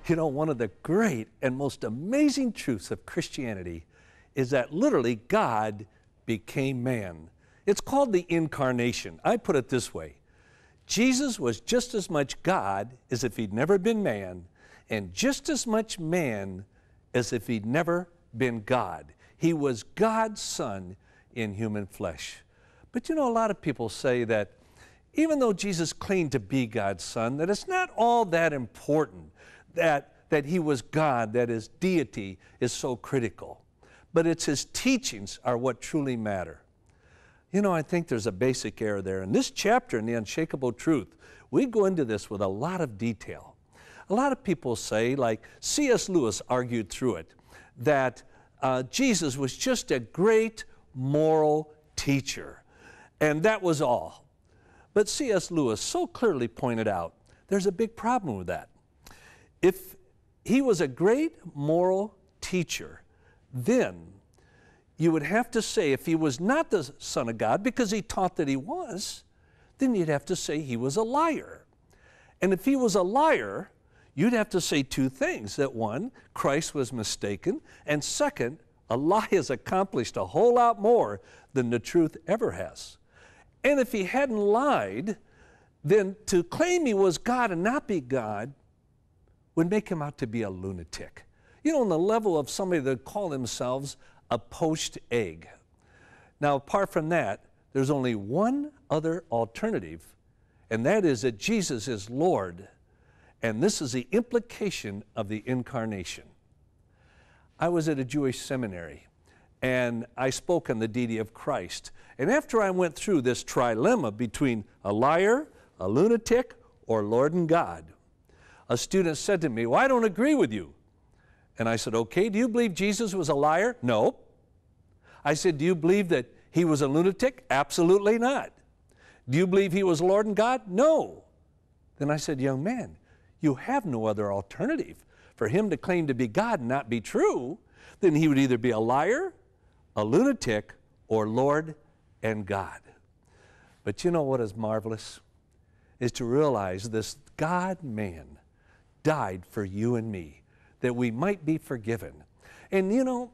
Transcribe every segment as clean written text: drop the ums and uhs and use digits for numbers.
You know, one of the great and most amazing truths of Christianity is that literally God became man. It's called the Incarnation. I put it this way. Jesus was just as much God as if he'd never been man, and just as much man as if he'd never been God. He was God's Son in human flesh. But you know, a lot of people say that even though Jesus claimed to be God's Son, that it's not all that important that he was God, that his deity is so critical. But it's his teachings are what truly matter. You know, I think there's a basic error there. In this chapter in the Unshakable Truth, we go into this with a lot of detail. A lot of people say, like C.S. Lewis argued through it, that Jesus was just a great moral teacher, and that was all. But C.S. Lewis so clearly pointed out there's a big problem with that. If he was a great moral teacher, then you would have to say if he was not the Son of God because he taught that he was, then you'd have to say he was a liar. And if he was a liar, you'd have to say two things, that one, Christ was mistaken, and second, a lie has accomplished a whole lot more than the truth ever has. And if he hadn't lied, then to claim he was God and not be God would make him out to be a lunatic. You know, on the level of somebody that call themselves a poached egg. Now, apart from that, there's only one other alternative, and that is that Jesus is Lord, and this is the implication of the Incarnation. I was at a Jewish seminary, and I spoke on the deity of Christ. And after I went through this trilemma between a liar, a lunatic, or Lord and God, a student said to me, "Well, I don't agree with you." And I said, "Okay, do you believe Jesus was a liar?" "No." I said, "Do you believe that he was a lunatic?" "Absolutely not." "Do you believe he was Lord and God?" "No." Then I said, "Young man, you have no other alternative. For him to claim to be God and not be true, then he would either be a liar, a lunatic, or Lord and God." But you know what is marvelous? Is to realize this God-man died for you and me, that we might be forgiven. And you know,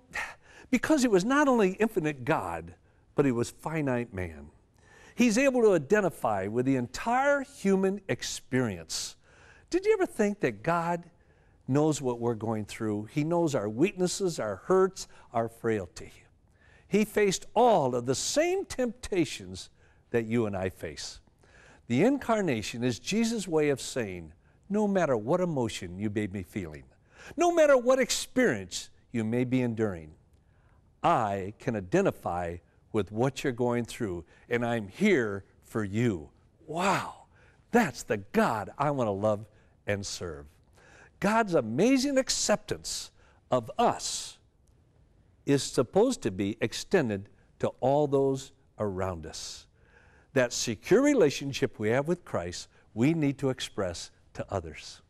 because he was not only infinite God, but he was finite man. He's able to identify with the entire human experience. Did you ever think that God knows what we're going through? He knows our weaknesses, our hurts, our frailty. He faced all of the same temptations that you and I face. The Incarnation is Jesus' way of saying, no matter what emotion you may be feeling, no matter what experience you may be enduring, I can identify with what you're going through, and I'm here for you. Wow, that's the God I want to love and serve. God's amazing acceptance of us is supposed to be extended to all those around us. That secure relationship we have with Christ, we need to express to others.